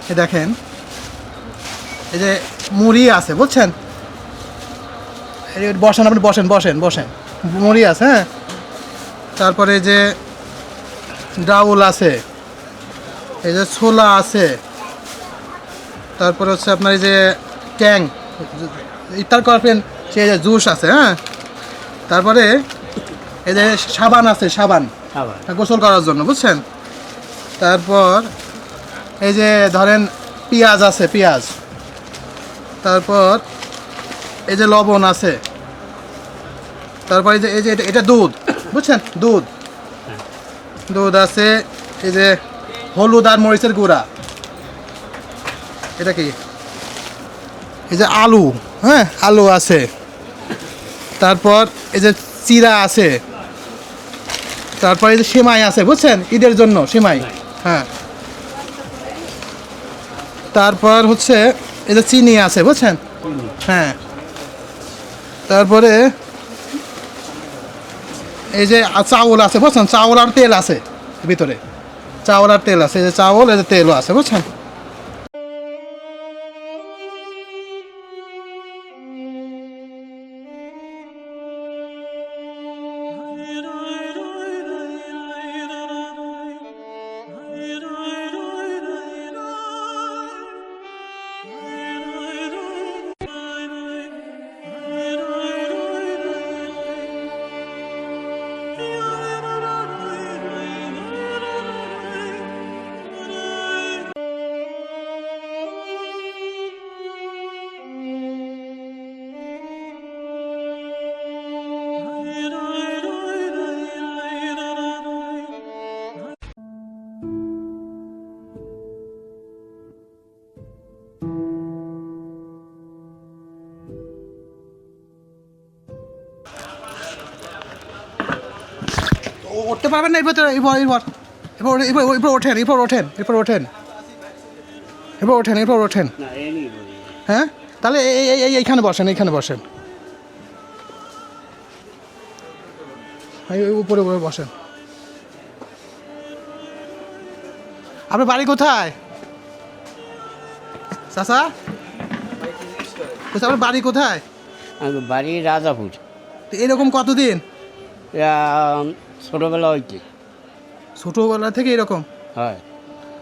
এই দেখেন, এই যে মুড়ি আছে বুঝছেন, এই বসেন আপনি, বসেন বসেন বসেন, মুড়ি আছে, হ্যাঁ। তারপরে যে ডাউল আছে, এই যে ছোলা আছে, তারপরে হচ্ছে আপনার এই যে ট্যাং ইফতার করবেন, সেই যে জুস আছে, হ্যাঁ। তারপরে এই যে সাবান আছে, সাবান গোসল করার জন্য বুঝছেন। তারপর এই যে ধরেন পেঁয়াজ আছে, পেঁয়াজ। তারপর এই যে লবণ আছে। তারপর এই যে এটা দুধ বুঝছেন, দুধ দুধ আছে। এই যে হলুদ আর মরিচের গুঁড়া, এটা কি, এই যে আলু, হ্যাঁ আলু আছে। তারপর এই যে চিরা আছে। তারপর এই যে সেমাই আছে বুঝছেন, ঈদের জন্য সেমাই, হ্যাঁ। তারপর হচ্ছে এই যে চিনি আছে বুঝছেন, হ্যাঁ। তারপরে এই যে চাউল আছে বুঝছেন, চাউল আর তেল আছে ভিতরে, চাউল আর তেল আছে, এই যে চাউল, এই যে তেলও আছে বুঝছেন। উঠতে পারবেন না এবার, এবার এবার এবার এবার এবার ওঠেন, এবার ওঠেন, এবার ওঠেন, এবার ওঠেন, এবার ওঠেন, হ্যাঁ। তাহলে এইখানে বসেন, এইখানে বসেন, উপরে উপরে বসেন। আপনার বাড়ি কোথায় চাচা? আপনার বাড়ি কোথায়? বাড়ি রাজাপুর। এরকম কতদিন? ছোটবেলা হইতে। ছোটবেলা থেকে এরকম? হয়।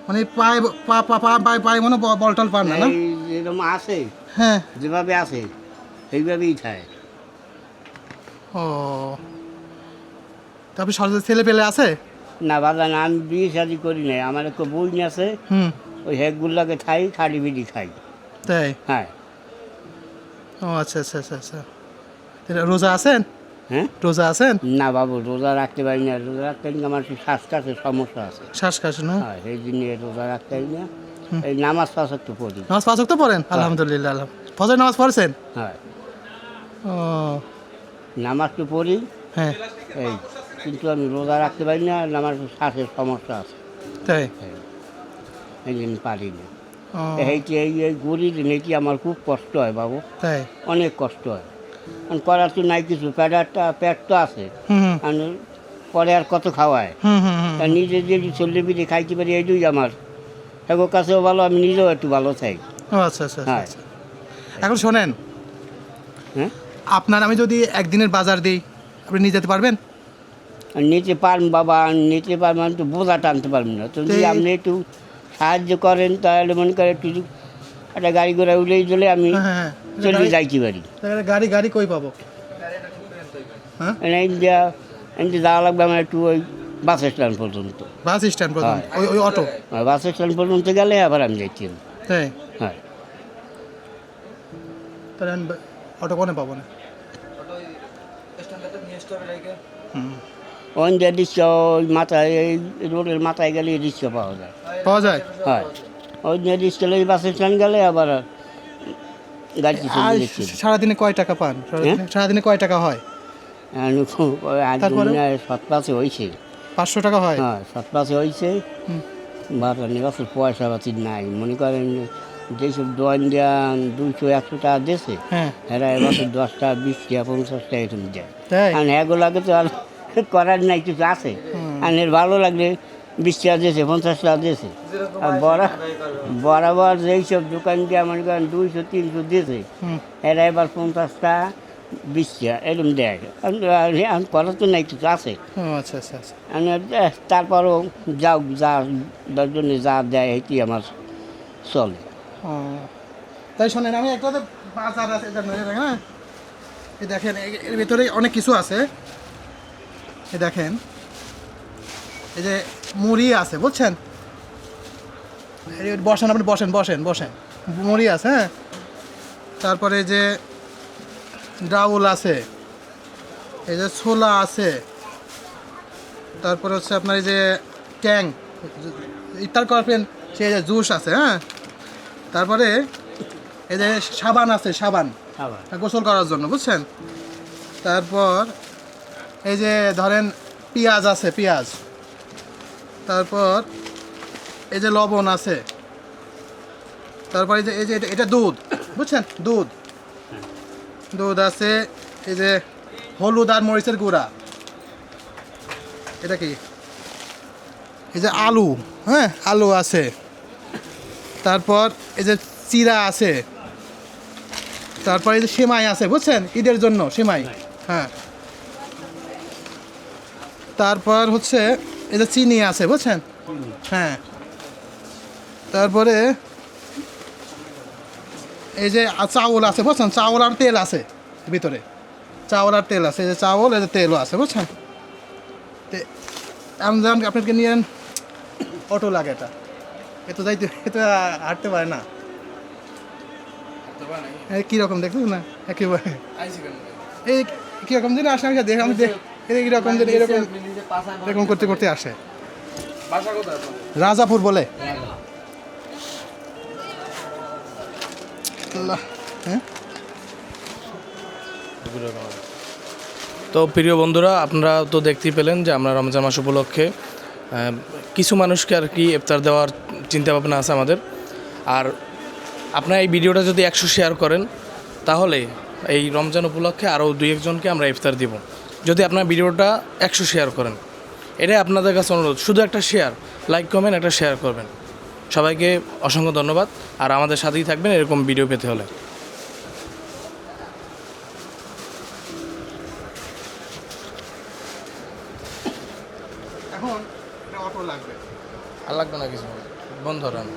মানে পায়ে পায়ে পায়ে মনে বল টল পান না? এরকম আছে, হ্যাঁ যেভাবে আছে সেইভাবেই থাকে। ও, তারপরে সরকারি ছেলে পেলে আছে? না বাবা না, আমি বিয়ে শাদি করি নাই, আমার একটা বই আছে, ওই হেকগুলাকে খাই, খাড়ি বিড়ি খাই। তাই? হ্যাঁ। ও আচ্ছা আচ্ছা আচ্ছা আচ্ছা। রোজা আছেন? হ্যাঁ রোজা আছেন? না বাবু, রোজা রাখতে পারি না। রোজা রাখতে গেলে আমার একটু শ্বাসকাশের সমস্যা আছে। শ্বাসকাশ না? হ্যাঁ, সেই জন্য রোজা রাখতে পারি না। এই নামাজ পাঁচ একটু পড়ি। নামাজ পাঁচ ওয়াক্ত পড়েন? আলহামদুলিল্লাহ। ফজর নামাজ পড়ছেন? হ্যাঁ, ও নামাজ তো পড়ি, হ্যাঁ। এই কিন্তু আমি রোজা রাখতে পারি না, আমার শ্বাসের সমস্যা আছে। তাই? এই জন্য পারি না। ও এইটি এই গরিব নেকি আমার খুব কষ্ট হয় বাবু, তাই? অনেক কষ্ট হয়। কারণ করার তো নাই কিছু, পেট তো আছে, হুম আর পরে আর কত খাওয়ায়। হুম হুম হুম। তা নিজে যদি চললে বিধি খাইতে পারি, এইটুই আমার এগোর কাছেও ভালো, আমি নিজেও একটু ভালো চাই। ও আচ্ছা আচ্ছা হ্যাঁ। আচ্ছা। এখন শোনেন, হ্যাঁ, আপনার আমি যদি একদিনের বাজার দিই, আপনি নিয়ে যেতে পারবেন? আর নিতে পারবেন বাবা, নিতে পারবেন, আমি তো বোঝা টানতে পারবেন না। তো যদি আপনি একটু সাহায্য করেন, তাহলে মনে করেন একটু একটা গাড়ি ঘোড়া উঠেই চলে আমি হ্যাঁ হ্যাঁ। চলে যাইতে পারি। গাড়ি গাড়ি কই পাবো? হ্যাঁ, ইন্ডিয়া যাওয়া লাগবে আমার একটু ওই বাস স্ট্যান্ড পর্যন্ত। বাস স্ট্যান্ড পর্যন্ত? ওই ওই অটো? বাস স্ট্যান্ড পর্যন্ত গেলে আবার আমি যাইছি। তাই? হ্যাঁ। তাহলে আমি অটো কোনে পাবো না? ওই যে রিক্সা, ওই মাথায়, এই রোডের মাথায় গেলে রিক্সা পাওয়া যায়। পাওয়া যায়? হয়, ওই যে রিক্সা ওই বাস স্ট্যান্ড গেলে আবার গাড়ি আর সারাদিনে কয় টাকা পান? সারাদিনে কয় টাকা হয়? সৎপাশে হয়েছে 500 টাকা হয়? হ্যাঁ, সৎপাশে হয়েছে। বারো নিবাসের পয়সা পাতি নাই, মনে করেন যেসব দোয়ান দেওয়া 200-100 টাকা দিয়েছে, হ্যাঁ, এরা এবছর 10 টাকা 20 টাকা 50 টাকা এরকম দেয়। তাই? আর এগুলোকে তো আর করার নাই, কিছু আছে। আর এর ভালো লাগলে 20 টাকা দিয়েছে, 50 টাকা দিয়েছে। আর বরাবর যেই সব দোকান দিয়ে মনে করেন 200-300 দিয়েছে, হুম। এরা এবার 50 টাকা 20 টাকা এরকম দেয়। এখন করা তো নাই, কিছু আছে। ও আচ্ছা আচ্ছা আচ্ছা। তারপরও যাও জন্য যা দেয় এটি আমার চলে। ও, তাই শোনেন, আমি একটা বাজার আছে এটা নয়, হ্যাঁ, এই দেখেন এর ভিতরে অনেক কিছু আছে। এই দেখেন, এই যে মুড়ি আছে বুঝছেন, বসেন আপনি, বসেন বসেন বসেন, মুড়ি আছে, হ্যাঁ, তারপরে এই যে ডাউল আছে, এই যে ছোলা আছে, তারপরে হচ্ছে আপনার এই যে ট্যাং ইফতার করবেন সেই যে জুস আছে, হ্যাঁ, তারপরে এই যে সাবান আছে, সাবান আবার গোসল করার জন্য বুঝছেন, তারপর এই যে ধরেন পেঁয়াজ আছে, পেঁয়াজ, তারপর এই যে লবণ আছে, তারপর এই যে এটা দুধ বুঝছেন, দুধ দুধ আছে, এই যে হলুদ আর মরিচের গুঁড়া, এটা কি, এই যে আলু, হ্যাঁ, আলু আছে, তারপর এই যে চিরা আছে, তারপর এই যে সেমাই আছে বুঝছেন, ঈদের জন্য সেমাই, হ্যাঁ, তারপর হচ্ছে এই যে চিনি আছে বুঝছেন, হ্যাঁ, তারপরে এই যে চাউল আছে বুঝছেন, চাউল আর তেল আছে ভিতরে, চাউল আর তেল আছে, এই যে চাউল, এই যে তেলও আছে বুঝছেন। আমি যেমন আপনাকে নিয়ে অটো লাগে, এটা এত যাইতে, এটা হাঁটতে পারে না, এই কীরকম দেখুন না একেবারে, এই কীরকম দিন আসে, আমি দেখ, আমি এইরকম দিন এরকম এরকম করতে করতে আসে। রাজাপুর বলে, হ্যাঁ। তো প্রিয় বন্ধুরা, আপনারা তো দেখতেই পেলেন যে আমরা রমজান মাস উপলক্ষে কিছু মানুষকে আর কি ইফতার দেওয়ার চিন্তা ভাবনা আছে আমাদের। আর আপনারা এই ভিডিওটা যদি 100 শেয়ার করেন, তাহলে এই রমজান উপলক্ষে আরও 2-1জনকে আমরা ইফতার দিব, যদি আপনার ভিডিওটা 100 শেয়ার করেন। এটাই আপনাদের কাছে অনুরোধ, শুধু একটা শেয়ার, লাইক কমেন্ট একটা শেয়ার করবেন। সবাইকে অসংখ্য ধন্যবাদ, আর আমাদের সাথেই থাকবেন এরকম ভিডিও পেতে হলে। এখন অটো লাগবে, আর লাগবে না কিছু, বন্ধ রান।